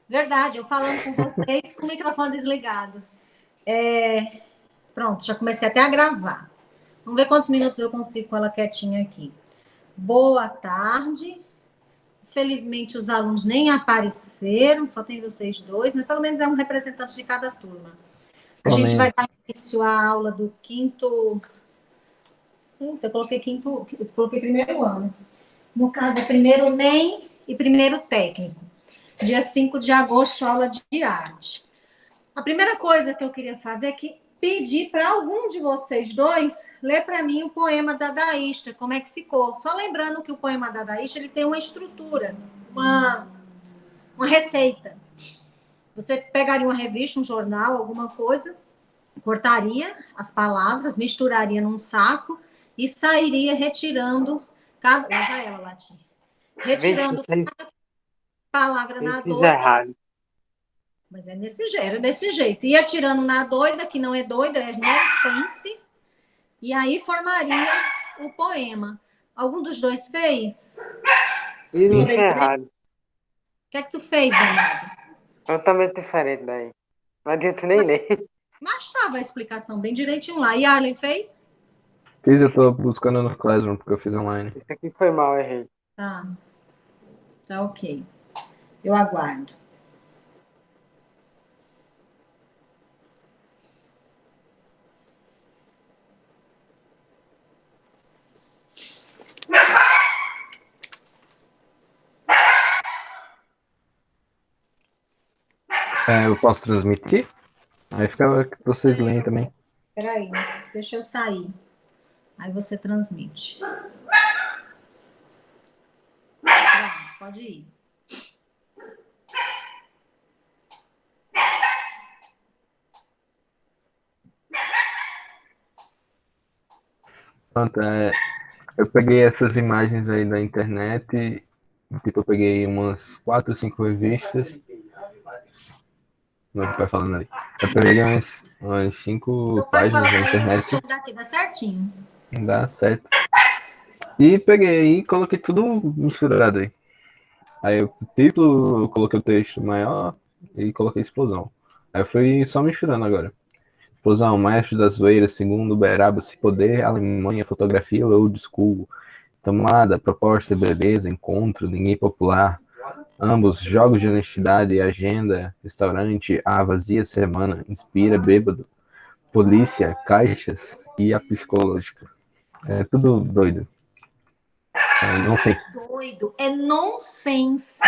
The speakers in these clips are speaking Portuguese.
Verdade, eu falando com vocês com o microfone desligado. Pronto, já comecei até a gravar. Vamos ver quantos minutos eu consigo com ela quietinha aqui. Boa tarde. Felizmente os alunos nem apareceram, só tem vocês dois, mas pelo menos é um representante de cada turma. A Pelo gente vai menos. dar início à aula do quinto. Eu coloquei quinto, eu coloquei primeiro ano. No caso, primeiro NEM e primeiro técnico. Dia 5 de agosto, aula de arte. A primeira coisa que eu queria fazer é pedir para algum de vocês dois ler para mim o poema dadaísta, como é que ficou. Só lembrando que o poema dadaísta ele tem uma estrutura, uma receita. Você pegaria uma revista, um jornal, alguma coisa, cortaria as palavras, misturaria num saco e sairia retirando cada. Leva ela, Latim. Vixe, Retirando cada palavra eu na fiz doida. errado. Mas é desse jeito. Ia tirando na doida, que não é doida, é nonsense. E aí formaria o poema. Algum dos dois fez? E não Sim. tinha errado. O que é que tu fez, danado? Totalmente diferente daí. Não adianta nem ler. Mas estava a explicação bem direitinho lá. E Arlen fez? Fiz, eu tô buscando no Classroom, porque eu fiz online. Isso aqui foi mal, errei. Tá, tá ok. Eu aguardo. Eu posso transmitir? Aí fica que vocês leem também. Peraí, deixa eu sair. Aí você transmite. Pronto, pode ir. Pronto, eu peguei essas imagens aí da internet, tipo, eu peguei umas 4, 5 revistas. Não, vai falando ali. Eu peguei umas 5 Meu pai fala páginas da para ele não internet, mexer daqui, dá certinho. não dá certo. E peguei e coloquei tudo misturado aí. Aí o título, eu coloquei o texto maior e coloquei explosão. Aí eu fui só misturando agora. Explosão, Maestro da Zoeira, Segundo, Beraba, Se Poder, Alemanha, Fotografia, Old School, Tomada, Proposta, Beleza, Encontro, Ninguém Popular, ambos, Jogos de Honestidade, Agenda, Restaurante, A Vazia Semana, Inspira, Bêbado, Polícia, Caixas e a Psicológica. É tudo doido. Não sei. Doido, é nonsense.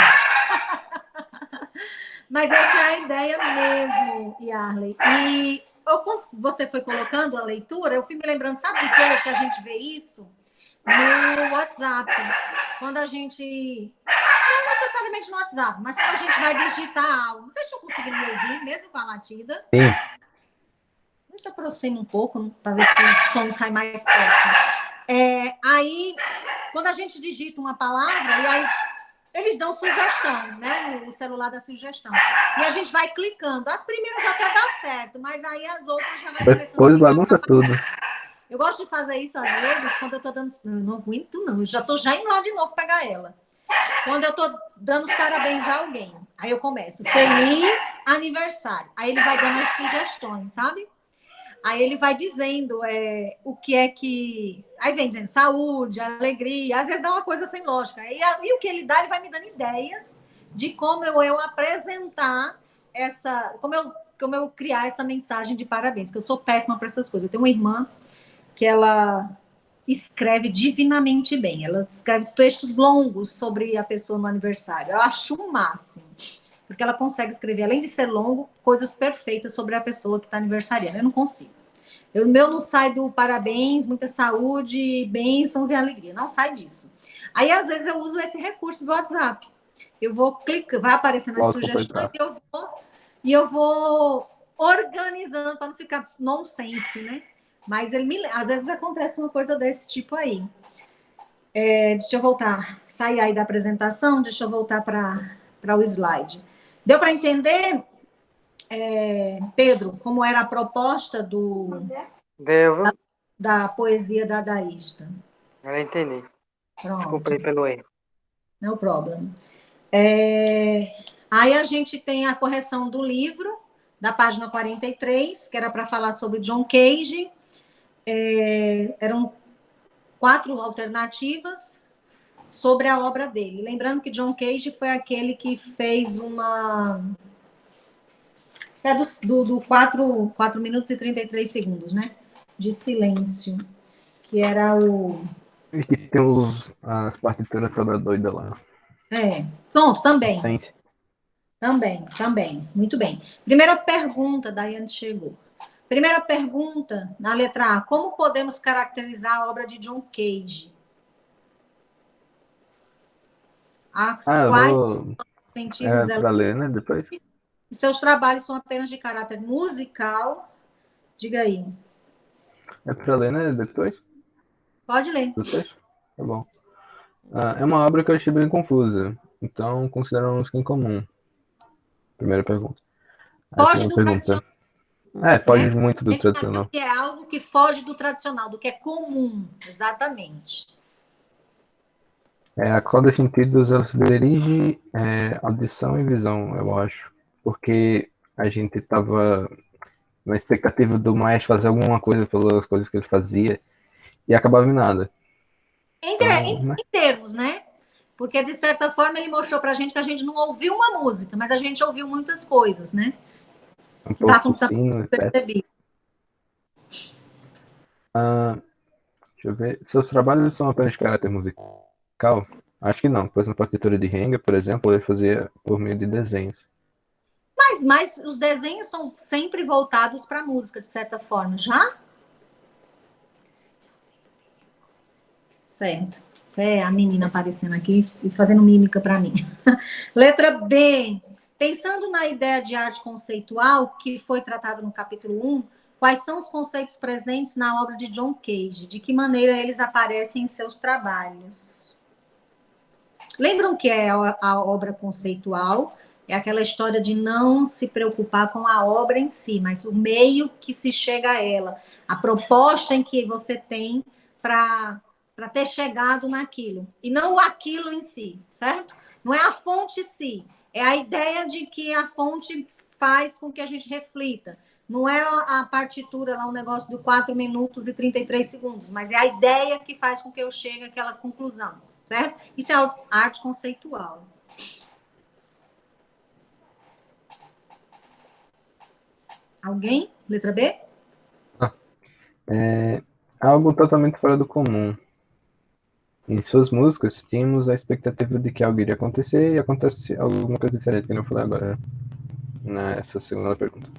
Mas essa é a ideia mesmo, Yarley. E quando você foi colocando a leitura, eu fui me lembrando, sabe de que a gente vê isso? No WhatsApp. Quando a gente. Não necessariamente no WhatsApp, mas quando a gente vai digitar algo. Vocês estão conseguindo me ouvir, mesmo com a latida? Sim. Se aproxima um pouco, para ver se o som sai mais perto. Aí, quando a gente digita uma palavra, e aí eles dão sugestão, né? O celular dá sugestão. E a gente vai clicando. As primeiras até dá certo, mas aí as outras já vai começando a Depois ficar bagunça tudo. Eu gosto de fazer isso às vezes quando eu tô dando. Não aguento, não. Eu já tô já indo lá de novo pegar ela. Quando eu tô dando os parabéns a alguém. Aí eu começo. Feliz aniversário. Aí ele vai dando as sugestões, sabe? Aí ele vai dizendo o que é que. Aí vem dizendo saúde, alegria, às vezes dá uma coisa sem lógica. E o que ele dá, ele vai me dando ideias de como eu apresentar essa. Como eu criar essa mensagem de parabéns, que eu sou péssima para essas coisas. Eu tenho uma irmã que ela escreve divinamente bem. Ela escreve textos longos sobre a pessoa no aniversário. Eu acho o máximo. Porque ela consegue escrever, além de ser longo, coisas perfeitas sobre a pessoa que está aniversariando. Eu não consigo. O meu não sai do parabéns, muita saúde, bênçãos e alegria. Não sai disso. Aí, às vezes, eu uso esse recurso do WhatsApp. Eu vou clicar, vai aparecendo as Posso sugestões completar. e eu vou organizando para não ficar nonsense, né? Mas às vezes acontece uma coisa desse tipo aí. Deixa eu voltar, sair aí da apresentação, deixa eu voltar para o slide. Deu para entender, Pedro, como era a proposta Deu, da poesia dadaísta? eu entendi. Desculpa Pronto, aí pelo erro. no problem. Aí a gente tem a correção do livro, da página 43, que era para falar sobre John Cage. Eram 4 alternativas sobre a obra dele. Lembrando que John Cage foi aquele que fez uma... É do 4 minutos e 33 segundos, né? De silêncio. Que era o... E que tem as partituras todas doidas lá. Pronto, também. Tem. Também. Muito bem. Primeira pergunta, Daiane chegou. Primeira pergunta, na letra A. Como podemos caracterizar a obra de John Cage? Eu Quais vou... sentidos ela... pra ler, né, depois? E seus trabalhos são apenas de caráter musical? Diga aí. É pra ler, né, depois? Pode ler. Do texto? Tá bom. É uma obra que eu achei bem confusa. Então, considero uma música em comum. Primeira pergunta. A Foge segunda do pergunta. tradicional. Foge muito A do gente sabe tradicional. que é algo que foge do tradicional, do que é comum. Exatamente. A qual sentidos ela se dirige audição e visão, eu acho. Porque a gente tava na expectativa do Maestro fazer alguma coisa pelas coisas que ele fazia e acabava em nada. Então, né? Em termos, né? Porque, de certa forma, ele mostrou pra gente que a gente não ouviu uma música, mas a gente ouviu muitas coisas, né? Um pouco Passa um por cima, etc. percebido. Deixa eu ver. Seus trabalhos são apenas de caráter musical? Acho que não, pois na partitura de Henga, por exemplo, ele fazia por meio de desenhos. Mas os desenhos são sempre voltados para a música, de certa forma, já? Certo. Isso é a menina aparecendo aqui e fazendo mímica para mim. Letra B. Pensando na ideia de arte conceitual, que foi tratada no capítulo 1, quais são os conceitos presentes na obra de John Cage? De que maneira eles aparecem em seus trabalhos? Lembram que é a obra conceitual? É aquela história de não se preocupar com a obra em si, mas o meio que se chega a ela, a proposta em que você tem para ter chegado naquilo, e não o aquilo em si, certo? Não é a fonte em si, é a ideia de que a fonte faz com que a gente reflita. Não é a partitura lá, um negócio de 4 minutos e 33 segundos, mas é a ideia que faz com que eu chegue àquela conclusão, certo? Isso é arte conceitual. Alguém? Letra B? Algo totalmente fora do comum. Em suas músicas, tínhamos a expectativa de que algo iria acontecer e acontece alguma coisa diferente que eu não falei agora, nessa segunda pergunta.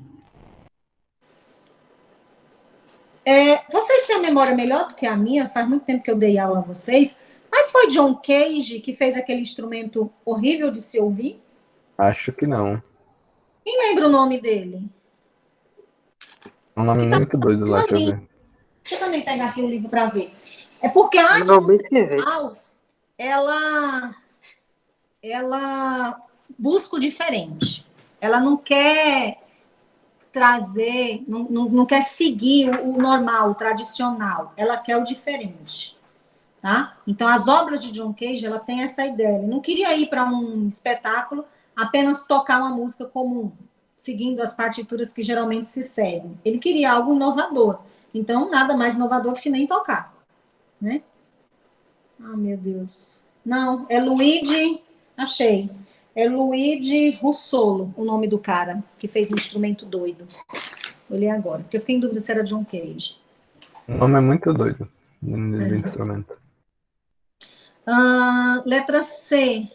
Vocês têm a memória melhor do que a minha, faz muito tempo que eu dei aula a vocês, mas foi John Cage que fez aquele instrumento horrível de se ouvir? Acho que não. Quem lembra o nome dele? É um nome muito doido lá, deixa eu ver. Deixa eu também pegar aqui o livro para ver. É porque a arte Não, bem esquisito. conceitual, ela busca o diferente. Ela não quer trazer, não quer seguir o normal, o tradicional. Ela quer o diferente. Tá? Então, as obras de John Cage, ela tem essa ideia. Ele não queria ir para um espetáculo apenas tocar uma música comum, seguindo as partituras que geralmente se seguem. Ele queria algo inovador. Então, nada mais inovador que nem tocar, né? Ah, meu Deus. Não, é Luigi... Achei. É Luigi Russolo, o nome do cara, que fez um instrumento doido. Olhei agora, porque eu fiquei em dúvida se era John Cage. O nome é muito doido do instrumento. Letra C.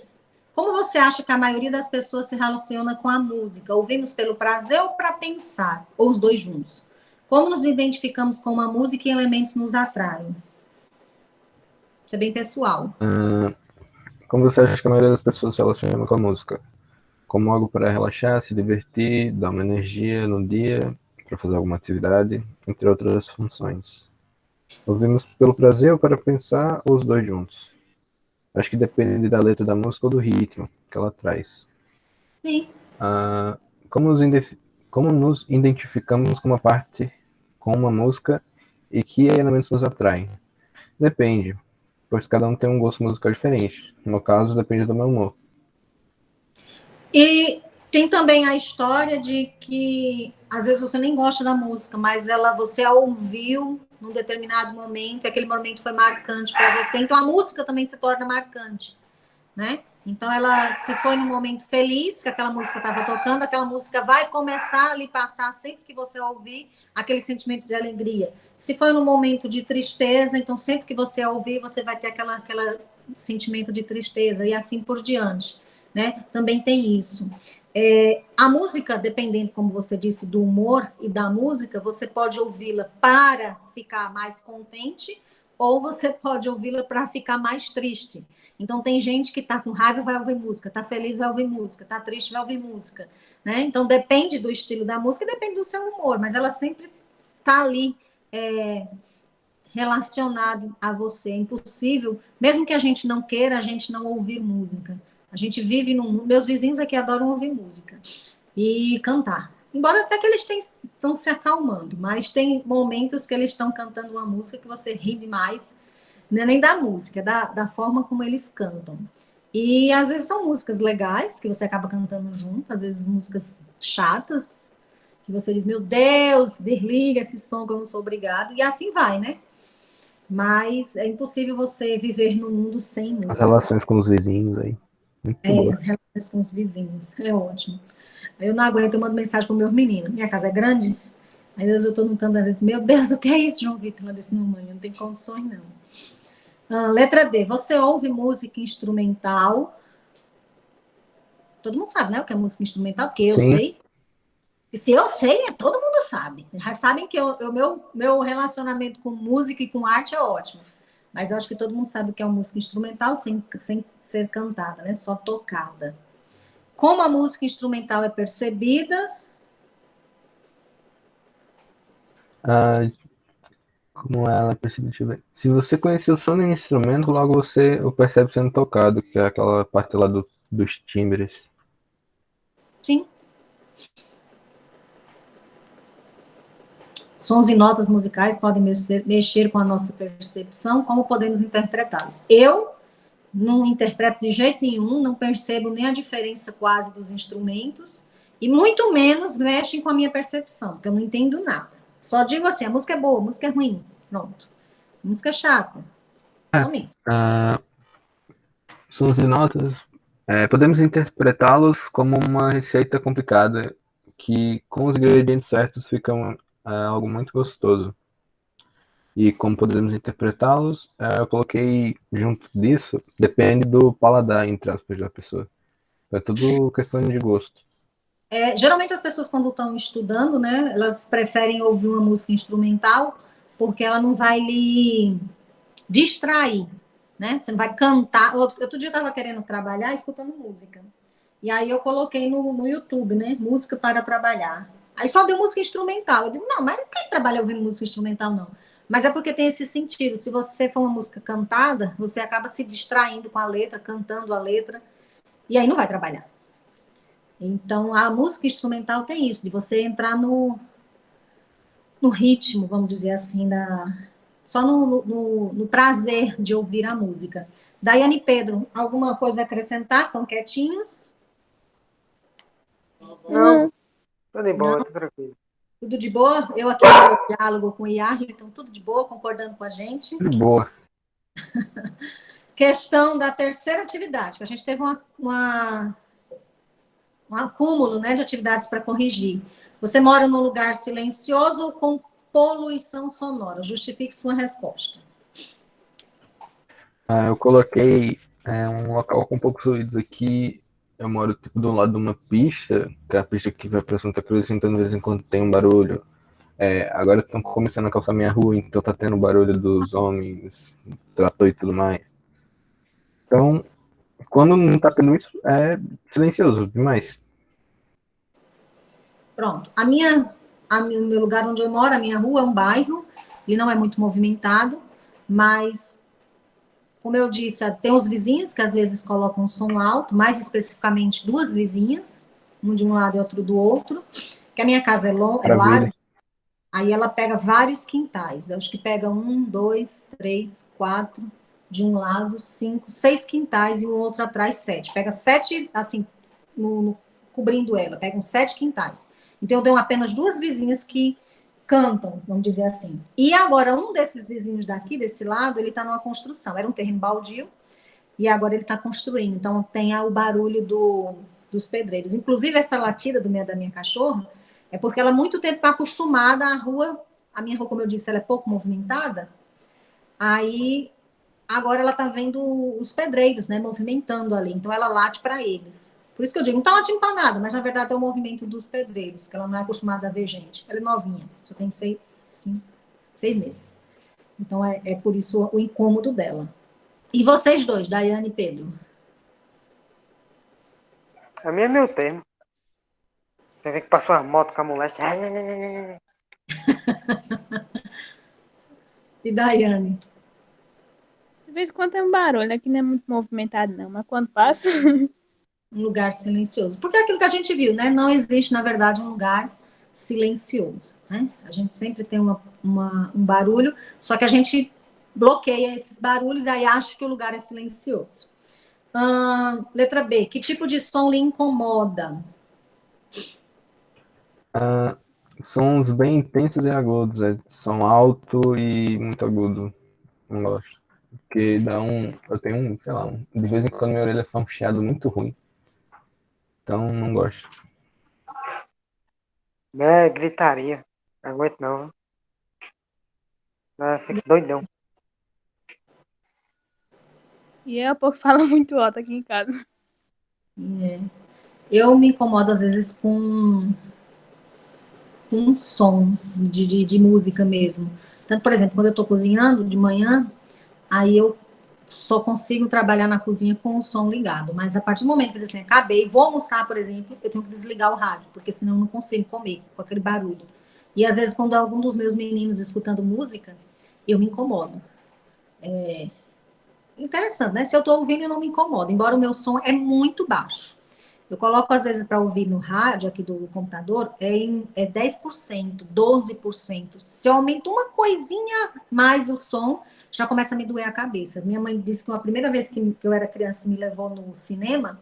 Como você acha que a maioria das pessoas se relaciona com a música? Ouvimos pelo prazer ou para pensar? Ou os dois juntos? Como nos identificamos com uma música e elementos nos atraem? Isso é bem pessoal. Como você acha que a maioria das pessoas se relaciona com a música? Como algo para relaxar, se divertir, dar uma energia no dia, para fazer alguma atividade, entre outras funções. Ouvimos pelo prazer ou para pensar, ou os dois juntos? Acho que depende da letra da música ou do ritmo que ela traz. Sim. Como nos identificamos com uma parte, com uma música e que elementos nos atraem? Depende, pois cada um tem um gosto musical diferente. No meu caso, depende do meu humor. E tem também a história de que, às vezes, você nem gosta da música, mas você a ouviu num determinado momento, e aquele momento foi marcante para você, então a música também se torna marcante, né? Então, se foi num momento feliz que aquela música estava tocando, aquela música vai começar a lhe passar sempre que você ouvir aquele sentimento de alegria. Se foi num momento de tristeza, então sempre que você ouvir, você vai ter aquele sentimento de tristeza, e assim por diante, né? Também tem isso. A música, dependendo, como você disse, do humor e da música, você pode ouvi-la para ficar mais contente, ou você pode ouvi-la para ficar mais triste. Então, tem gente que está com raiva, vai ouvir música, está feliz, vai ouvir música, está triste, vai ouvir música, né? Então, depende do estilo da música e depende do seu humor, mas ela sempre está ali relacionada a você. É impossível, mesmo que a gente não queira, a gente não ouvir música. A gente vive num mundo... Meus vizinhos aqui adoram ouvir música e cantar. Embora até que eles estão se acalmando, mas tem momentos que eles estão cantando uma música que você ri demais, não é nem da música, da forma como eles cantam. E às vezes são músicas legais, que você acaba cantando junto, às vezes músicas chatas, que você diz, meu Deus, desliga esse som que eu não sou obrigado, e assim vai, né? Mas é impossível você viver no mundo sem música. As relações com os vizinhos aí. Muito boa. As relações com os vizinhos, é ótimo. Eu não aguento, eu mando mensagem para meus meninos. Minha casa é grande, às vezes eu estou no canto, meu Deus, o que é isso, João Vitor? Ela disse, mamãe, não tem condições, não. Letra D, você ouve música instrumental? Todo mundo sabe, né, o que é música instrumental, porque eu sei. E se eu sei, todo mundo sabe. Já sabem que o meu relacionamento com música e com arte é ótimo. Mas eu acho que todo mundo sabe o que é uma música instrumental sem ser cantada, né? Só tocada. Como a música instrumental é percebida? Como ela é percebida? Deixa eu ver. Se você conhecer o som do instrumento, logo você o percebe sendo tocado, que é aquela parte lá dos timbres. Sim. Sons e notas musicais podem mexer com a nossa percepção, como podemos interpretá-los? Eu não interpreto de jeito nenhum, não percebo nem a diferença quase dos instrumentos, e muito menos mexem com a minha percepção, porque eu não entendo nada. Só digo assim, a música é boa, a música é ruim, pronto. A música é chata, somente. Sons e notas, podemos interpretá-los como uma receita complicada, que com os ingredientes certos fica algo muito gostoso. E como podemos interpretá-los, eu coloquei junto disso, depende do paladar, entre aspas, da pessoa. É tudo questão de gosto. Geralmente as pessoas, quando estão estudando, né, elas preferem ouvir uma música instrumental, porque ela não vai lhe distrair, né? Você não vai cantar. Outro dia eu estava querendo trabalhar escutando música. E aí eu coloquei no YouTube, né? Música para trabalhar. Aí só deu música instrumental. Eu digo, não, mas quem trabalha ouvindo música instrumental, não. Mas é porque tem esse sentido. Se você for uma música cantada, você acaba se distraindo com a letra, cantando a letra, e aí não vai trabalhar. Então, a música instrumental tem isso, de você entrar no ritmo, vamos dizer assim, só no prazer de ouvir a música. Daiane e Pedro, alguma coisa a acrescentar? Estão quietinhos? Não, tô de boa, tô tranquilo. Tudo de boa? Eu aqui no diálogo com o Iarle, então tudo de boa, concordando com a gente. De boa. Questão da terceira atividade, que a gente teve um acúmulo, né, de atividades para corrigir. Você mora num lugar silencioso ou com poluição sonora? Justifique sua resposta. Eu coloquei um local com poucos ruídos aqui. Eu moro tipo do lado de uma pista, que é a pista que vai para Santa Cruz, então de vez em quando tem um barulho. Agora estão começando a calçar minha rua, então tá tendo barulho dos homens, trator e tudo mais. Então, quando não tá tendo isso, é silencioso demais. Pronto. O meu lugar onde eu moro, a minha rua, é um bairro, ele não é muito movimentado, mas, como eu disse, tem os vizinhos que às vezes colocam som alto, mais especificamente duas vizinhas, um de um lado e outro do outro, que a minha casa é larga, aí ela pega vários quintais. Eu acho que pega 1, 2, 3, 4, de um lado, 5, 6 quintais e o outro atrás 7. Pega 7, assim, cobrindo ela, pegam 7 quintais. Então, eu tenho apenas 2 vizinhas que cantam, vamos dizer assim. E agora, um desses vizinhos daqui, desse lado, ele está numa construção. Era um terreno baldio, e agora ele está construindo. Então, tem o barulho dos pedreiros. Inclusive, essa latida da minha cachorra é porque ela há muito tempo está acostumada à rua. A minha rua, como eu disse, ela é pouco movimentada. Aí, agora ela está vendo os pedreiros, né, movimentando ali. Então, ela late para eles. Por isso que eu digo, não está latindo para nada, mas na verdade é o movimento dos pedreiros, que ela não é acostumada a ver gente. Ela é novinha, só tem 6 meses. Então, é por isso o incômodo dela. E vocês dois, Daiane e Pedro? A minha é meu termo. Tem que passou uma moto com a mulher. E Daiane? De vez em quando tem um barulho, aqui não é muito movimentado, não, mas quando passa. Um lugar silencioso. Porque é aquilo que a gente viu, né? Não existe, na verdade, um lugar silencioso. Né? A gente sempre tem um barulho, só que a gente bloqueia esses barulhos e aí acha que o lugar é silencioso. Letra B. Que tipo de som lhe incomoda? Sons bem intensos e agudos. Som alto e muito agudo. Não gosto. Porque dá um. Eu tenho sei lá, de vez em quando minha orelha faz um chiado muito ruim. Então não gosto. É gritaria. Não aguento não. Fico doidão. E é a pouco fala muito alto aqui em casa. Eu me incomodo, às vezes, com som de música mesmo. Tanto, por exemplo, quando eu estou cozinhando de manhã, aí eu só consigo trabalhar na cozinha com o som ligado. Mas a partir do momento que assim, acabei, vou almoçar, por exemplo, eu tenho que desligar o rádio, porque senão eu não consigo comer com aquele barulho. E às vezes, quando algum dos meus meninos escutando música, eu me incomodo. Interessante, né? Se eu estou ouvindo, eu não me incomodo, embora o meu som é muito baixo. Eu coloco, às vezes, para ouvir no rádio aqui do computador, é 10%, 12%. Se eu aumento uma coisinha mais o som, já começa a me doer a cabeça. Minha mãe disse que a primeira vez que eu era criança me levou no cinema,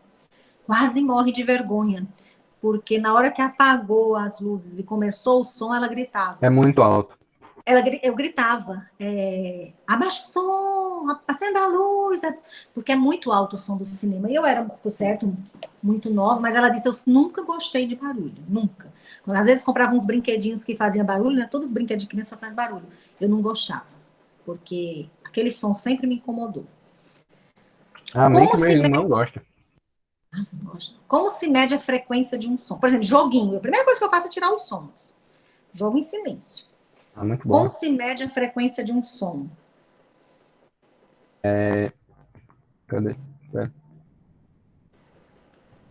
quase morre de vergonha. Porque na hora que apagou as luzes e começou o som, ela gritava. É muito alto. Eu gritava, abaixa o som, acenda a luz, porque é muito alto o som do cinema. E eu era, por certo, muito nova, mas ela disse, eu nunca gostei de barulho, nunca. Às vezes comprava uns brinquedinhos que faziam barulho, né? Todo brinquedo de criança faz barulho. Eu não gostava, porque aquele som sempre me incomodou. Nem que meu irmão gosta. Como se mede a frequência de um som? Por exemplo, joguinho. A primeira coisa que eu faço é tirar os sons. Jogo em silêncio. Muito bom. Como se mede a frequência de um som? Cadê?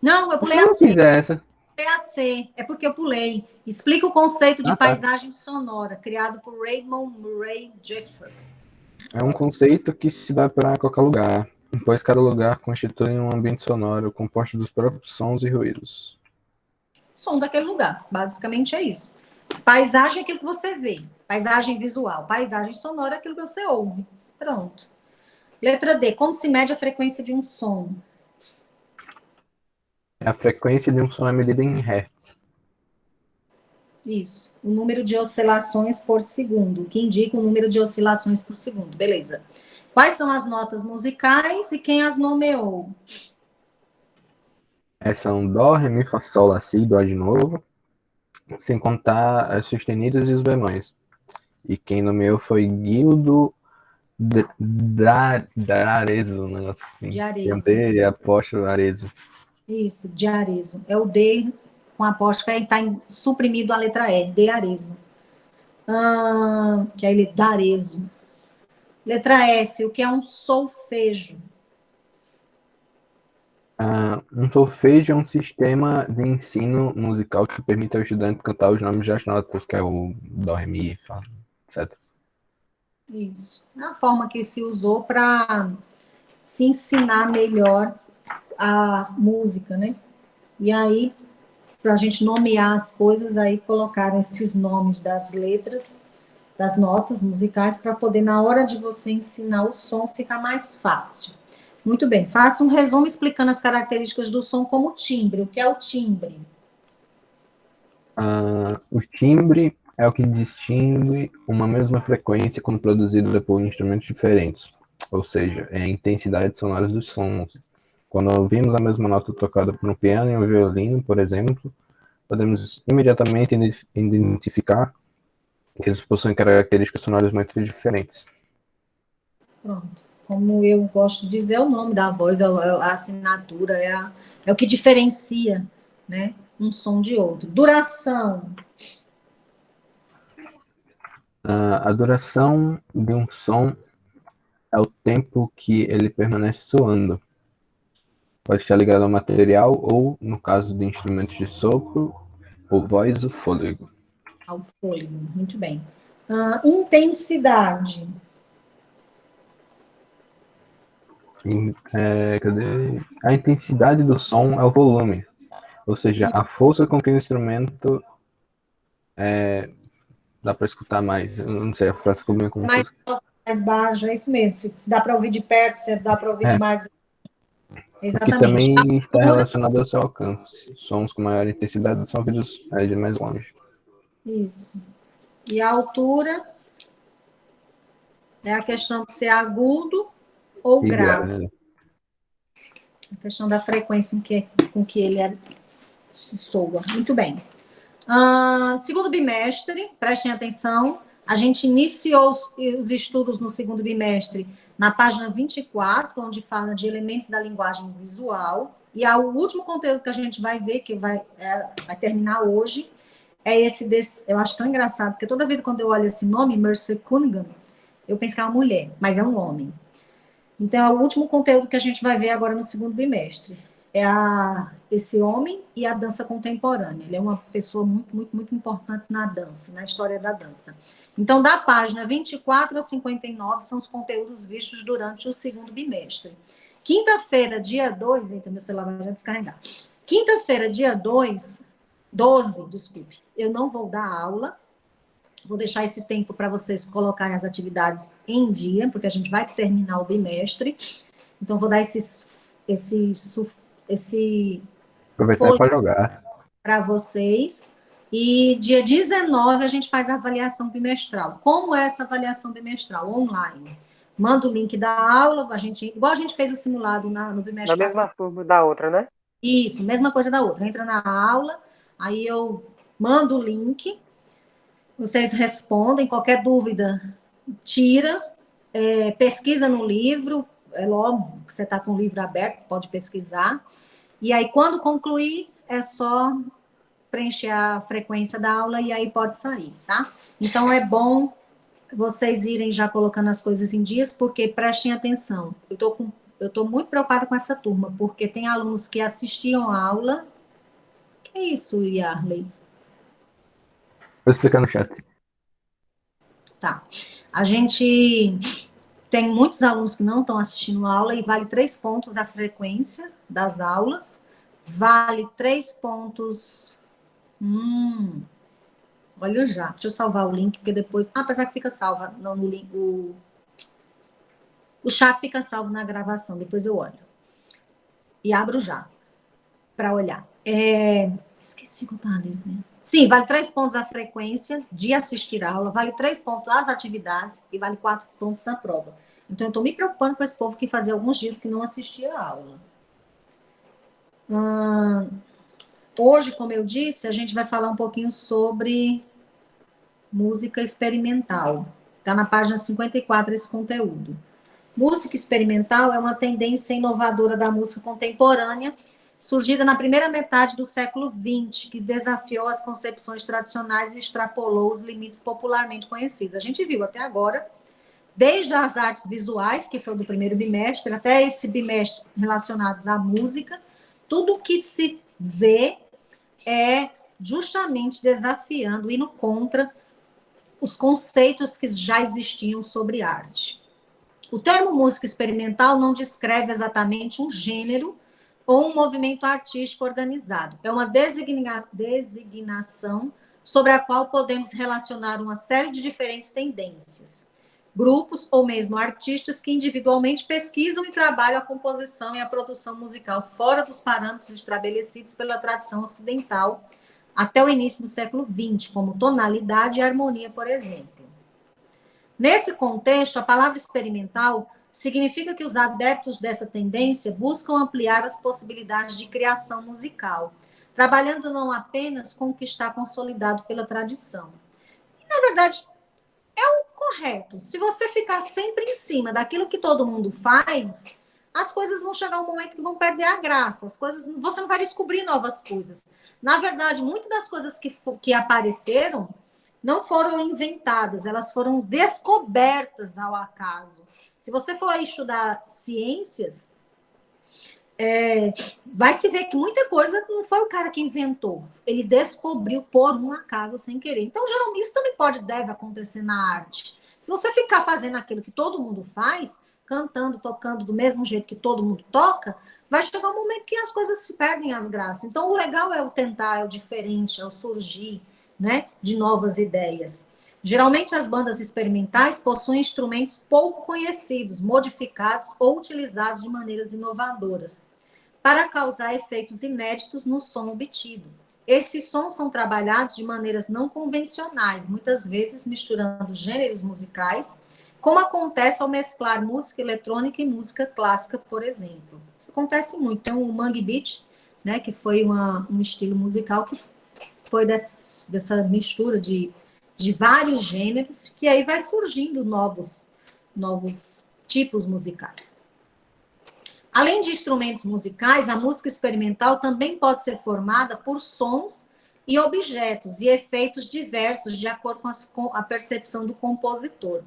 Não, eu pulei Se a não C. fizer essa. Pulei a C. É porque eu pulei. Explica o conceito de Tá. paisagem sonora, criado por Raymond Murray Jeffrey. É um conceito que se dá para qualquer lugar, pois cada lugar constitui um ambiente sonoro composto dos próprios sons e ruídos. Som daquele lugar. Basicamente é isso. Paisagem é aquilo que você vê. Paisagem visual. Paisagem sonora é aquilo que você ouve. Pronto. Letra D. Como se mede a frequência de um som? A frequência de um som é medida em hertz. Isso. O número de oscilações por segundo, que indica o número de oscilações por segundo. Beleza. Quais são as notas musicais e quem as nomeou? São Dó, Ré, Mi, Fá, Sol, Lá, Si, Dó de novo, sem contar as sustenidas e os bemóis. E quem nomeou foi Guildo D'Arezzo, um negócio assim. De Arezzo. D e apóstolo Arezzo. Isso, de Arezzo. É o D com apóstrofe, aí está suprimido a letra E, de Arezzo. Que é ele, D'Arezzo. Letra F, o que é um solfejo? Um solfejo é um sistema de ensino musical que permite ao estudante cantar os nomes das notas, que é o Dó, Ré, Mi, Fá, etc. Isso. É a forma que se usou para se ensinar melhor a música, né? E aí, para a gente nomear as coisas, aí colocaram esses nomes das letras, das notas musicais, para poder, na hora de você ensinar o som, ficar mais fácil. Muito bem. Faça um resumo explicando as características do som como timbre. O que é o timbre? O timbre é o que distingue uma mesma frequência quando produzida por instrumentos diferentes, ou seja, é a intensidade sonora dos sons. Quando ouvimos a mesma nota tocada por um piano e um violino, por exemplo, podemos imediatamente identificar que eles possuem características sonoras muito diferentes. Pronto. Como eu gosto de dizer, é o nome da voz, a assinatura, é o que diferencia, né, um som de outro. Duração. A duração de um som é o tempo que ele permanece soando. Pode estar ligado ao material ou, no caso de instrumentos de sopro, ou voz, o fôlego. Ao fôlego. Muito bem. Intensidade. Cadê? A intensidade do som é o volume, ou seja, a força com que o instrumento dá para escutar mais. Eu não sei, a frase ficou meio Mais confusa. alto, mais baixo, é isso mesmo. Se dá para ouvir de perto, se dá para ouvir de É, mais. o que Exatamente. também está Altura. relacionado ao seu alcance. Sons com maior intensidade são ouvidos de mais longe. Isso. E a altura é a questão de ser agudo ou E grave. A questão da frequência com que ele se soa. Muito bem. Segundo bimestre, prestem atenção, a gente iniciou os estudos no segundo bimestre na página 24, onde fala de elementos da linguagem visual, e o último conteúdo que a gente vai ver, que vai terminar hoje, é esse desse, eu acho tão engraçado, porque toda vez quando eu olho esse nome, Mercer Cunningham, eu penso que é uma mulher, mas é um homem. Então, é o último conteúdo que a gente vai ver agora no segundo bimestre. É esse homem e a dança contemporânea. Ele é uma pessoa muito, muito, muito importante na dança, na história da dança. Então, da página 24 a 59 são os conteúdos vistos durante o segundo bimestre. Quinta-feira, dia 2, eita, meu celular vai já descarregar. Quinta-feira, dia 12, desculpe, eu não vou dar aula, vou deixar esse tempo para vocês colocarem as atividades em dia, porque a gente vai terminar o bimestre. Então, vou dar esse Aproveitar para jogar. para vocês. E dia 19 a gente faz a avaliação bimestral. Como é essa avaliação bimestral? Online. Manda o link da aula, igual a gente fez o simulado no bimestre Na passado. mesma turma da outra, né? Isso, mesma coisa da outra. Entra na aula, aí eu mando o link, vocês respondem, qualquer dúvida, tira, pesquisa no livro, é óbvio que você está com o livro aberto, pode pesquisar, e aí quando concluir, é só preencher a frequência da aula e aí pode sair, tá? Então é bom vocês irem já colocando as coisas em dias, porque prestem atenção, eu tô muito preocupada com essa turma, porque tem alunos que assistiam a aula. Que é isso, Yarley? Vou explicar no chat. Tá. A gente tem muitos alunos que não estão assistindo a aula e vale 3 pontos a frequência das aulas. Vale 3 pontos. Olha já. Deixa eu salvar o link, porque depois. Apesar que fica salva no link. O chat fica salvo na gravação, depois eu olho. E abro já, para olhar. Esqueci o que eu estava dizendo. Sim, vale 3 pontos a frequência de assistir a aula, vale 3 pontos as atividades e vale 4 pontos a prova. Então, eu estou me preocupando com esse povo que fazia alguns dias que não assistia a aula. Hoje, como eu disse, a gente vai falar um pouquinho sobre música experimental. Está na página 54 esse conteúdo. Música experimental é uma tendência inovadora da música contemporânea, surgida na primeira metade do século XX, que desafiou as concepções tradicionais e extrapolou os limites popularmente conhecidos. A gente viu até agora, desde as artes visuais, que foi do primeiro bimestre, até esse bimestre relacionados à música, tudo que se vê é justamente desafiando, indo contra os conceitos que já existiam sobre arte. O termo música experimental não descreve exatamente um gênero ou um movimento artístico organizado. É uma designação sobre a qual podemos relacionar uma série de diferentes tendências. grupos ou mesmo artistas que individualmente pesquisam e trabalham a composição e a produção musical fora dos parâmetros estabelecidos pela tradição ocidental até o início do século XX, como tonalidade e harmonia, por exemplo. Nesse contexto, a palavra experimental significa que os adeptos dessa tendência buscam ampliar as possibilidades de criação musical, trabalhando não apenas com o que está consolidado pela tradição. E, na verdade, é o correto. Se você ficar sempre em cima daquilo que todo mundo faz, as coisas vão chegar um momento que vão perder a graça. Você não vai descobrir novas coisas. Na verdade, muitas das coisas que apareceram não foram inventadas, elas foram descobertas ao acaso. Se você for estudar ciências, vai se ver que muita coisa não foi o cara que inventou. Ele descobriu por um acaso, sem querer. Então, geralmente, isso também deve acontecer na arte. Se você ficar fazendo aquilo que todo mundo faz, cantando, tocando do mesmo jeito que todo mundo toca, vai chegar um momento que as coisas se perdem as graças. Então, o legal é o tentar, é o diferente, é o surgir, né, de novas ideias. Geralmente, as bandas experimentais possuem instrumentos pouco conhecidos, modificados ou utilizados de maneiras inovadoras, para causar efeitos inéditos no som obtido. Esses sons são trabalhados de maneiras não convencionais, muitas vezes misturando gêneros musicais, como acontece ao mesclar música eletrônica e música clássica, por exemplo. Isso acontece muito. Tem o Mangue Beat, né, que foi um estilo musical que foi dessa mistura de vários gêneros, que aí vai surgindo novos tipos musicais. Além de instrumentos musicais, a música experimental também pode ser formada por sons e objetos e efeitos diversos, de acordo com a percepção do compositor.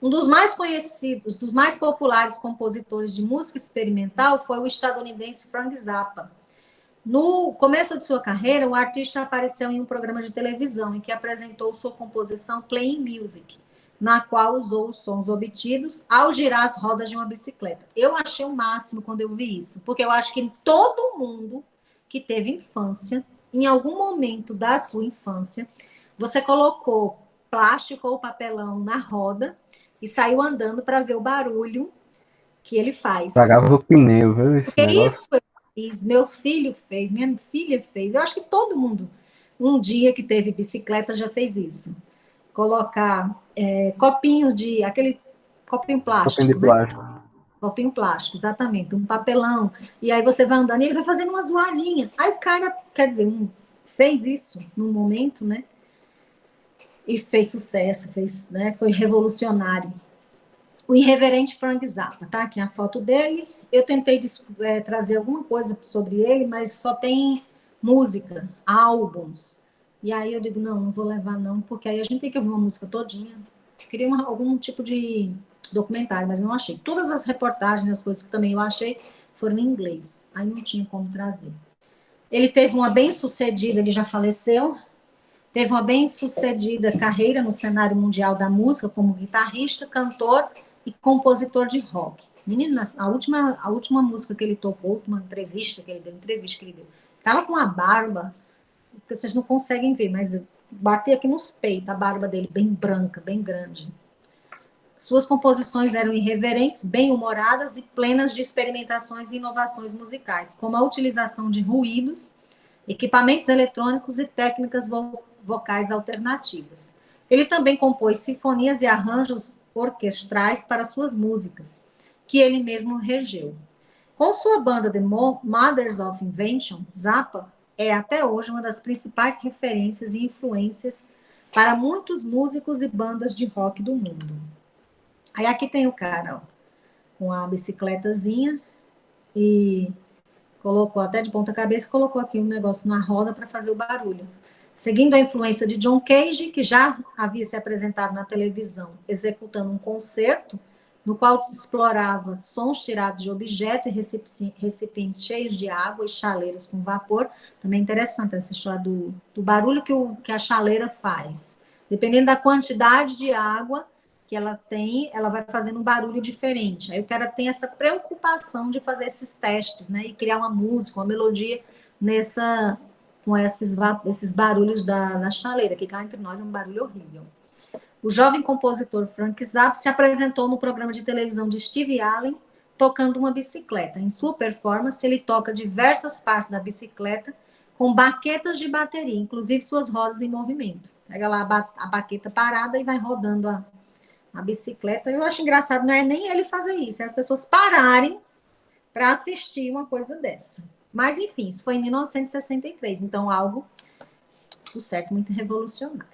Um dos mais conhecidos, dos mais populares compositores de música experimental foi o estadunidense Frank Zappa. No começo de sua carreira, o artista apareceu em um programa de televisão em que apresentou sua composição Playing Music, na qual usou os sons obtidos ao girar as rodas de uma bicicleta. Eu achei o máximo quando eu vi isso, porque eu acho que todo mundo que teve infância, em algum momento da sua infância, você colocou plástico ou papelão na roda e saiu andando para ver o barulho que ele faz. Pagava o pneu, viu? Esse Porque negócio. isso eu fiz, meu filho fez, minha filha fez. Eu acho que todo mundo, um dia que teve bicicleta, já fez isso. Colocar aquele copinho plástico, Copinho de né? plástico. Copinho plástico, exatamente, um papelão. E aí você vai andando e ele vai fazendo uma zoadinha. Aí o cara, quer dizer, fez isso num momento, né? E fez sucesso, né? Foi revolucionário. O irreverente Frank Zappa, tá? Aqui a foto dele. Eu tentei trazer alguma coisa sobre ele, mas só tem música, álbuns. E aí eu digo, não vou levar não, porque aí a gente tem que ouvir uma música todinha. Eu queria algum tipo de documentário, mas não achei. Todas as reportagens, as coisas que também eu achei, foram em inglês. Aí não tinha como trazer. Ele teve uma bem-sucedida, ele já faleceu, teve uma bem-sucedida carreira no cenário mundial da música como guitarrista, cantor e compositor de rock. Menino, a última música que ele tocou, a última entrevista que ele deu, estava com a barba, que vocês não conseguem ver, mas bater aqui nos peitos, a barba dele bem branca, bem grande. Suas composições eram irreverentes, bem-humoradas e plenas de experimentações e inovações musicais, como a utilização de ruídos, equipamentos eletrônicos e técnicas vocais alternativas. Ele também compôs sinfonias e arranjos orquestrais para suas músicas, que ele mesmo regeu. Com sua banda The Mothers of Invention, Zappa é até hoje uma das principais referências e influências para muitos músicos e bandas de rock do mundo. Aí aqui tem o cara, ó, com a bicicletazinha e colocou até de ponta cabeça, colocou aqui um negócio na roda para fazer o barulho. Seguindo a influência de John Cage, que já havia se apresentado na televisão, executando um concerto, no qual explorava sons tirados de objetos e recipientes cheios de água e chaleiras com vapor. Também é interessante essa história do barulho que a chaleira faz. Dependendo da quantidade de água que ela tem, ela vai fazendo um barulho diferente. Aí o cara tem essa preocupação de fazer esses testes, né? E criar uma música, uma melodia com esses barulhos da chaleira, que cá entre nós é um barulho horrível. o jovem compositor Frank Zappa se apresentou no programa de televisão de Steve Allen tocando uma bicicleta. Em sua performance, ele toca diversas partes da bicicleta com baquetas de bateria, inclusive suas rodas em movimento. Pega lá a baqueta parada e vai rodando a bicicleta. Eu acho engraçado, não é nem ele fazer isso, é as pessoas pararem para assistir uma coisa dessa. Mas, enfim, isso foi em 1963, então algo, por certo, muito revolucionário.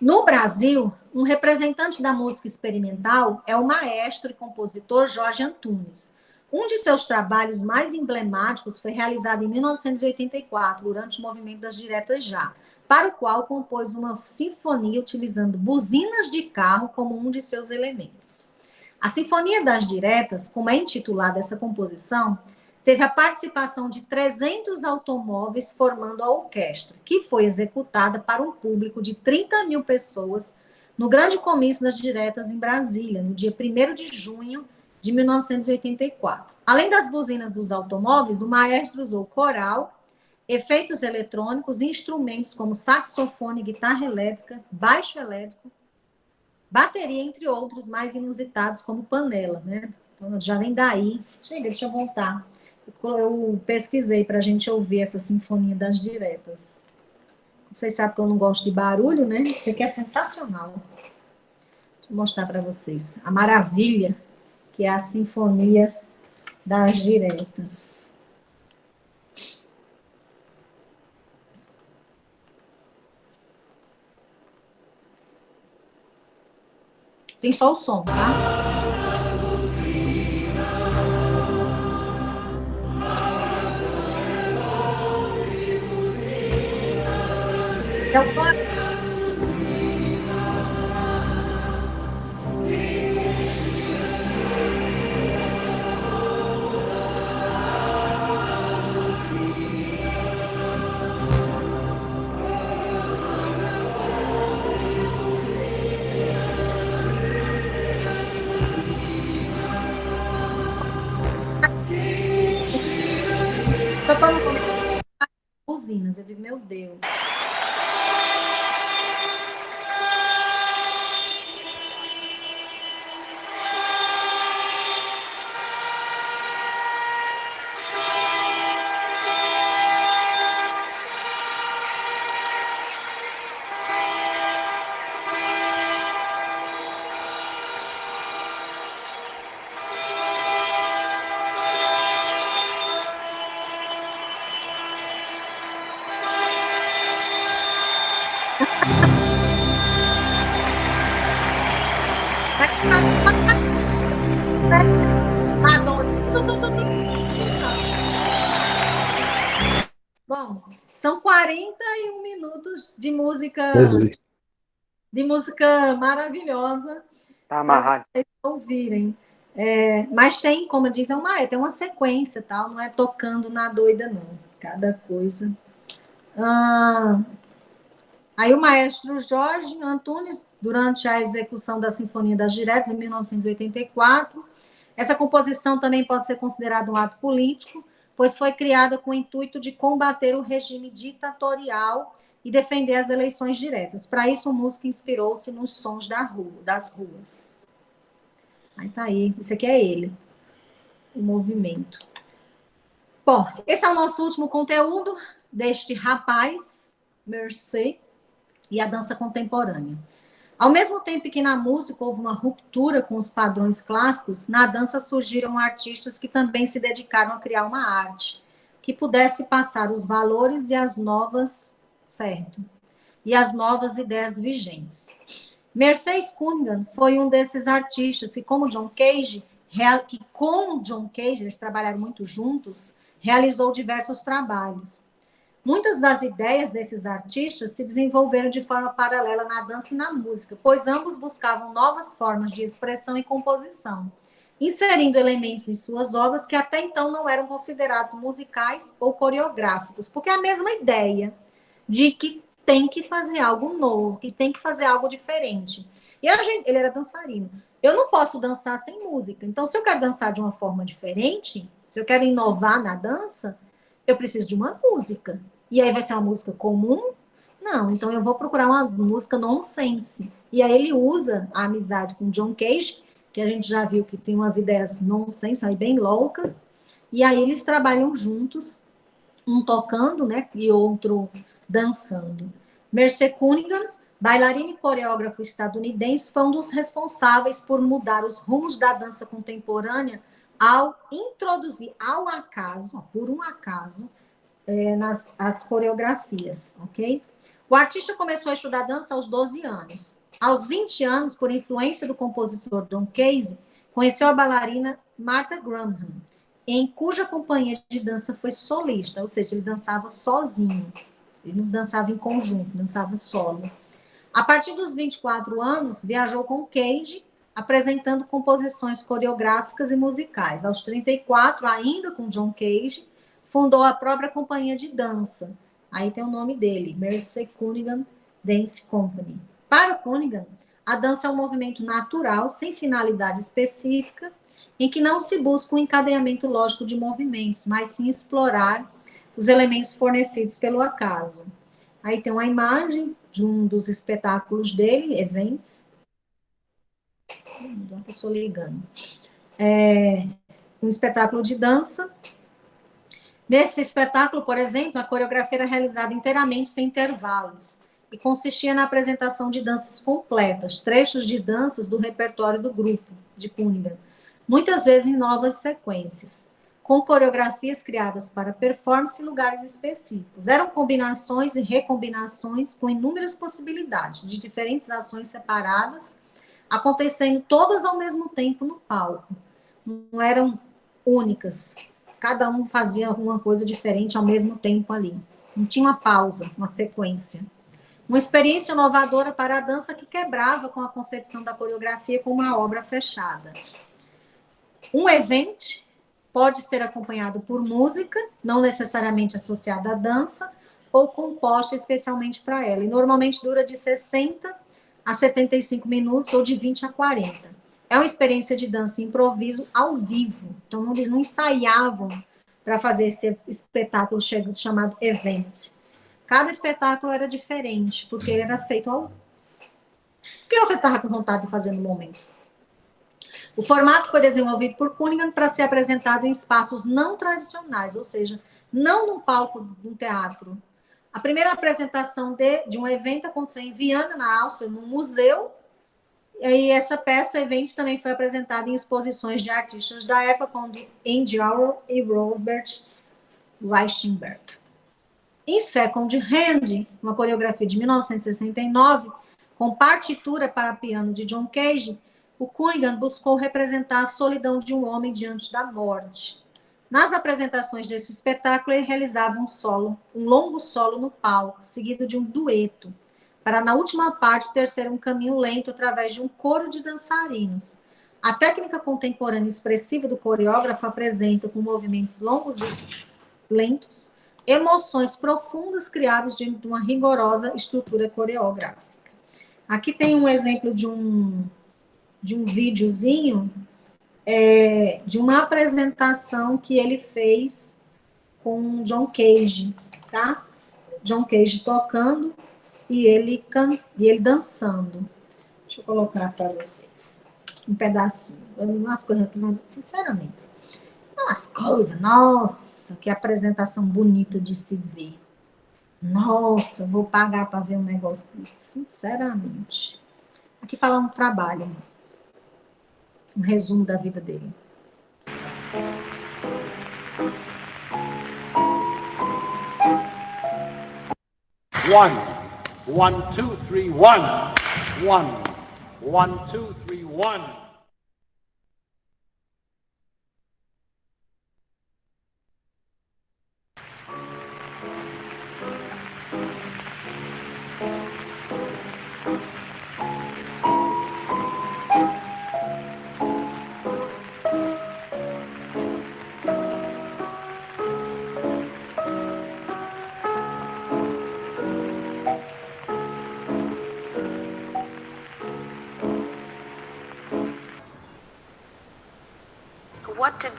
No Brasil, um representante da música experimental é o maestro e compositor Jorge Antunes. Um de seus trabalhos mais emblemáticos foi realizado em 1984, durante o movimento das Diretas Já, para o qual compôs uma sinfonia utilizando buzinas de carro como um de seus elementos. A Sinfonia das Diretas, como é intitulada essa composição, teve a participação de 300 automóveis formando a orquestra, que foi executada para um público de 30 mil pessoas no Grande Comício das Diretas em Brasília, no dia 1º de junho de 1984. Além das buzinas dos automóveis, o maestro usou coral, efeitos eletrônicos e instrumentos como saxofone, guitarra elétrica, baixo elétrico, bateria, entre outros mais inusitados, como panela, né? Então, já vem daí. Chega, deixa eu voltar. Eu pesquisei para a gente ouvir essa Sinfonia das Diretas. Vocês sabem que eu não gosto de barulho, né? Isso aqui é sensacional. Deixa eu mostrar para vocês. A maravilha que é a Sinfonia das Diretas. Tem só o som, tá? Buzinas, eu digo, meu Deus. Bom, são 41 minutos de música, Jesus. de música maravilhosa Tá para amarrado. vocês ouvirem. Mas tem, como diz, tem uma sequência, tal, não é tocando na doida, não. Cada coisa. Aí o maestro Jorge Antunes, durante a execução da Sinfonia das Diretas, em 1984, essa composição também pode ser considerada um ato político, pois foi criada com o intuito de combater o regime ditatorial e defender as eleições diretas. Para isso, o músico inspirou-se nos sons das ruas. Aí tá aí, esse aqui é ele, o movimento. Bom, esse é o nosso último conteúdo deste rapaz, Mercê, e a dança contemporânea. Ao mesmo tempo que na música houve uma ruptura com os padrões clássicos, na dança surgiram artistas que também se dedicaram a criar uma arte que pudesse passar os valores e as novas, certo? E as novas ideias vigentes. Mercedes Cunningham foi um desses artistas que, com John Cage, eles trabalharam muito juntos, realizou diversos trabalhos. Muitas das ideias desses artistas se desenvolveram de forma paralela na dança e na música, pois ambos buscavam novas formas de expressão e composição, inserindo elementos em suas obras que até então não eram considerados musicais ou coreográficos, porque é a mesma ideia de que tem que fazer algo novo, que tem que fazer algo diferente. E ele era dançarino. Eu não posso dançar sem música. Então, se eu quero dançar de uma forma diferente, se eu quero inovar na dança, eu preciso de uma música. E aí vai ser uma música comum? Não, então eu vou procurar uma música nonsense. E aí ele usa a amizade com John Cage, que a gente já viu que tem umas ideias nonsense aí bem loucas, e aí eles trabalham juntos, um tocando, né, e outro dançando. Merce Cunningham, bailarina e coreógrafo estadunidense, foi um dos responsáveis por mudar os rumos da dança contemporânea ao introduzir ao acaso, por um acaso, as coreografias, ok? O artista começou a estudar dança aos 12 anos. Aos 20 anos, por influência do compositor John Cage, conheceu a bailarina Martha Graham, em cuja companhia de dança foi solista, ou seja, ele dançava sozinho, ele não dançava em conjunto, dançava solo. A partir dos 24 anos, viajou com Cage, apresentando composições coreográficas e musicais. Aos 34, ainda com John Cage, fundou a própria companhia de dança. Aí tem o nome dele, Merce Cunningham Dance Company. Para Cunningham, a dança é um movimento natural, sem finalidade específica, em que não se busca um encadeamento lógico de movimentos, mas sim explorar os elementos fornecidos pelo acaso. Aí tem uma imagem de um dos espetáculos dele, Events. Não estou ligando. Um espetáculo de dança. Nesse espetáculo, por exemplo, a coreografia era realizada inteiramente sem intervalos e consistia na apresentação de danças completas, trechos de danças do repertório do grupo de Cunningham, muitas vezes em novas sequências, com coreografias criadas para performance em lugares específicos. Eram combinações e recombinações com inúmeras possibilidades de diferentes ações separadas, acontecendo todas ao mesmo tempo no palco. Não eram únicas. Cada um fazia uma coisa diferente ao mesmo tempo ali. Não tinha uma pausa, uma sequência. Uma experiência inovadora para a dança que quebrava com a concepção da coreografia como uma obra fechada. Um evento pode ser acompanhado por música, não necessariamente associada à dança, ou composta especialmente para ela. E normalmente dura de 60 a 75 minutos ou de 20 a 40. É uma experiência de dança e improviso ao vivo. Então, eles não ensaiavam para fazer esse espetáculo chamado event. Cada espetáculo era diferente, porque ele era feito ao... O que você estava com vontade de fazer no momento? O formato foi desenvolvido por Cunningham para ser apresentado em espaços não tradicionais, ou seja, não no palco de um teatro. A primeira apresentação de um evento aconteceu em Viana, na Áustria, num museu, e essa peça, evento, também foi apresentada em exposições de artistas da época, como Andy Warhol e Robert Rauschenberg. Em Second Hand, uma coreografia de 1969, com partitura para piano de John Cage, o Cunningham buscou representar a solidão de um homem diante da morte. Nas apresentações desse espetáculo, ele realizava um longo solo no palco, seguido de um dueto, para, na última parte, ter um caminho lento através de um coro de dançarinos. A técnica contemporânea expressiva do coreógrafo apresenta, com movimentos longos e lentos, emoções profundas criadas dentro de uma rigorosa estrutura coreográfica. Aqui tem um exemplo de um videozinho de uma apresentação que ele fez com John Cage, tá? John Cage tocando e ele dançando. Deixa eu colocar para vocês um pedacinho. Umas coisas, sinceramente. Umas coisas, nossa, que apresentação bonita de se ver. Nossa, vou pagar para ver um negócio desse, sinceramente. Aqui fala um trabalho, um resumo da vida dele. One, two, three, one. One, two, three, one. What did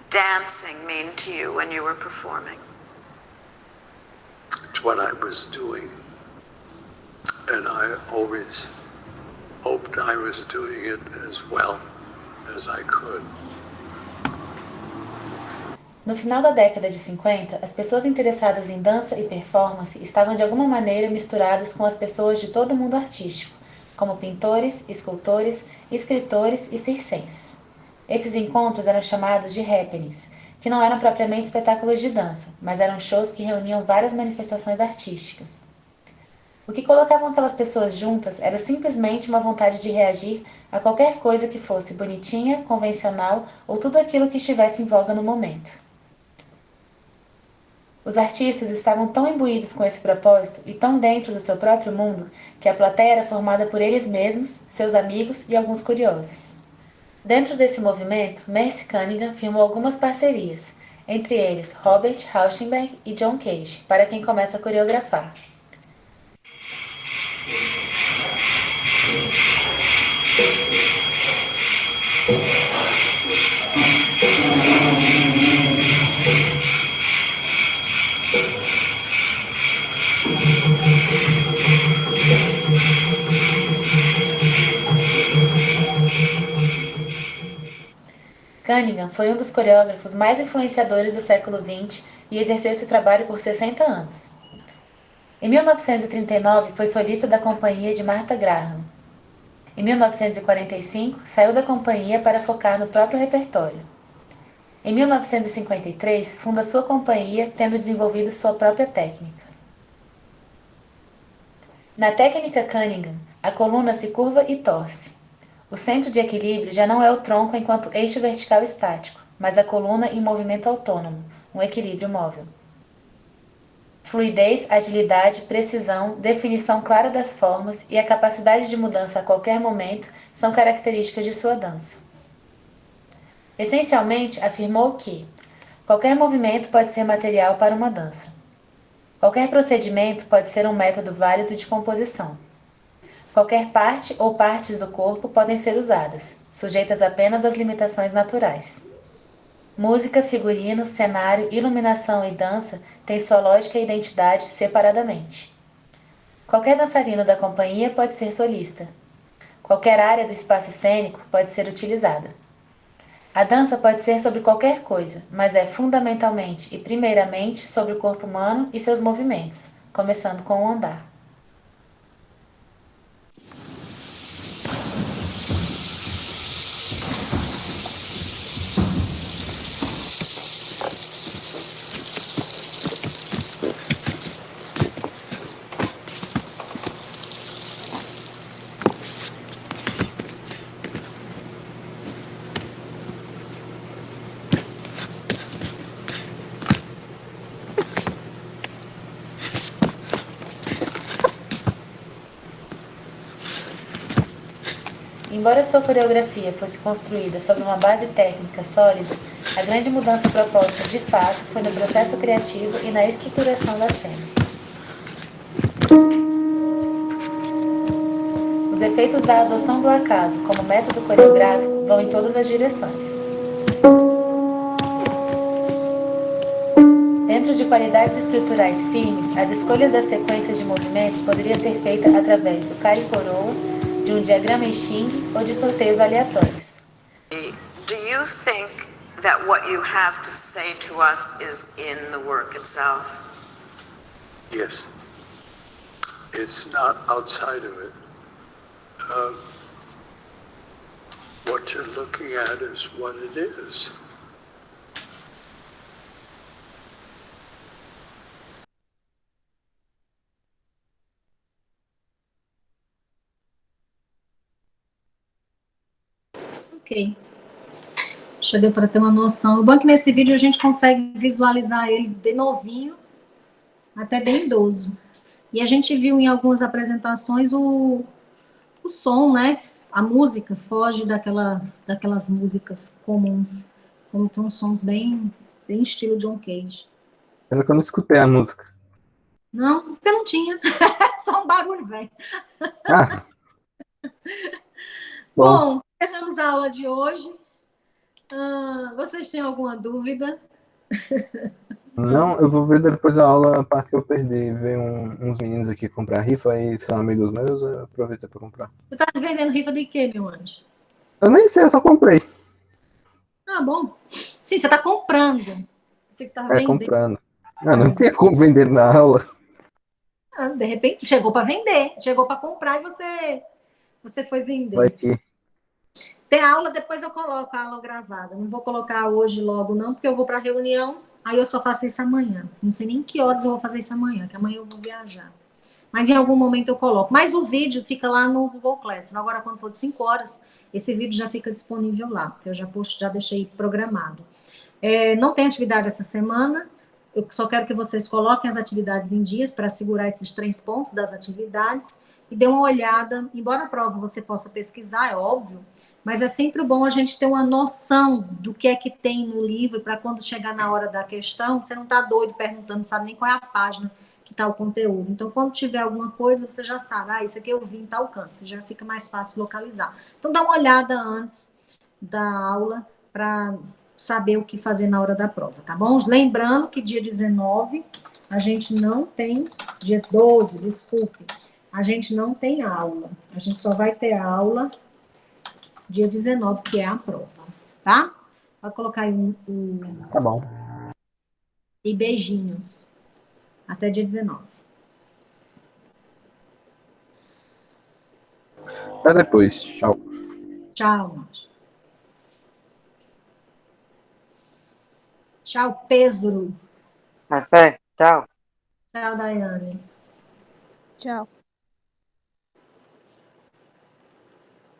dancing mean to you when you were performing? It's what I was doing. and I always hoped I was doing it as well as I could. No final da década de 50, as pessoas interessadas em dança e performance estavam de alguma maneira misturadas com as pessoas de todo o mundo artístico, como pintores, escultores, escritores e circenses. Esses encontros eram chamados de happenings, que não eram propriamente espetáculos de dança, mas eram shows que reuniam várias manifestações artísticas. O que colocavam aquelas pessoas juntas era simplesmente uma vontade de reagir a qualquer coisa que fosse bonitinha, convencional ou tudo aquilo que estivesse em voga no momento. Os artistas estavam tão imbuídos com esse propósito e tão dentro do seu próprio mundo que a plateia era formada por eles mesmos, seus amigos e alguns curiosos. Dentro desse movimento, Merce Cunningham firmou algumas parcerias, entre eles Robert Rauschenberg e John Cage, para quem começa a coreografar. Cunningham foi um dos coreógrafos mais influenciadores do século XX e exerceu esse trabalho por 60 anos. Em 1939, foi solista da companhia de Martha Graham. Em 1945, saiu da companhia para focar no próprio repertório. Em 1953, funda sua companhia, tendo desenvolvido sua própria técnica. Na técnica Cunningham, a coluna se curva e torce. O centro de equilíbrio já não é o tronco enquanto eixo vertical estático, mas a coluna em movimento autônomo, um equilíbrio móvel. Fluidez, agilidade, precisão, definição clara das formas e a capacidade de mudança a qualquer momento são características de sua dança. Essencialmente, afirmou que qualquer movimento pode ser material para uma dança. Qualquer procedimento pode ser um método válido de composição. Qualquer parte ou partes do corpo podem ser usadas, sujeitas apenas às limitações naturais. Música, figurino, cenário, iluminação e dança têm sua lógica e identidade separadamente. Qualquer dançarino da companhia pode ser solista. Qualquer área do espaço cênico pode ser utilizada. A dança pode ser sobre qualquer coisa, mas é fundamentalmente e primeiramente sobre o corpo humano e seus movimentos, começando com o andar. Embora sua coreografia fosse construída sobre uma base técnica sólida, a grande mudança proposta de fato foi no processo criativo e na estruturação da cena. Os efeitos da adoção do acaso como método coreográfico vão em todas as direções. Dentro de qualidades estruturais firmes, as escolhas das sequências de movimentos poderiam ser feitas através do cari-coroa, de um diagrama em Xing ou de sorteios aleatórios. Do you think that what you have to say to us is in the work itself? Yes. It's not outside of it. What you're looking at is what it is. Ok. Já deu para ter uma noção. O bom é que nesse vídeo a gente consegue visualizar ele de novinho até bem idoso. E a gente viu em algumas apresentações o som, né? A música foge daquelas músicas comuns. Como são sons bem estilo John Cage. Pena que eu não escutei a música. Não, porque não tinha. Só um barulho, velho. Ah. Bom, encerramos a aula de hoje. Vocês têm alguma dúvida? Não, eu vou ver depois a aula, a parte que eu perdi. Veio uns meninos aqui comprar rifa, aí são amigos meus, eu aproveitei pra comprar. Tu tá vendendo rifa de quê, meu anjo? Eu nem sei, eu só comprei. Ah, bom. Sim, você tá comprando. Você que estava vendendo. Comprando. Não tinha como vender na aula. Ah, de repente, chegou para vender. Chegou para comprar e você foi vender. Vai que. Tem aula, depois eu coloco a aula gravada. Não vou colocar hoje logo, não, porque eu vou para reunião. Aí eu só faço isso amanhã. Não sei nem que horas eu vou fazer isso amanhã, que amanhã eu vou viajar. Mas em algum momento eu coloco. Mas o vídeo fica lá no Google Classroom. Agora, quando for de 5 horas, esse vídeo já fica disponível lá. Eu já deixei programado. Não tem atividade essa semana. Eu só quero que vocês coloquem as atividades em dias para segurar esses 3 pontos das atividades e dê uma olhada. Embora a prova você possa pesquisar, é óbvio, mas é sempre bom a gente ter uma noção do que é que tem no livro para quando chegar na hora da questão, você não está doido perguntando, não sabe nem qual é a página que está o conteúdo. Então, quando tiver alguma coisa, você já sabe, isso aqui eu vi em tal canto, você já fica mais fácil localizar. Então, dá uma olhada antes da aula para saber o que fazer na hora da prova, tá bom? Lembrando que dia 19 a gente não tem, dia 12, desculpe, a gente não tem aula. A gente só vai ter aula dia 19, que é a prova, tá? Pode colocar aí Tá bom. E beijinhos. Até dia 19. Até depois. Tchau. Tchau, Márcio. Tchau, Pedro. Até, tchau. Tchau, Daiane. Tchau.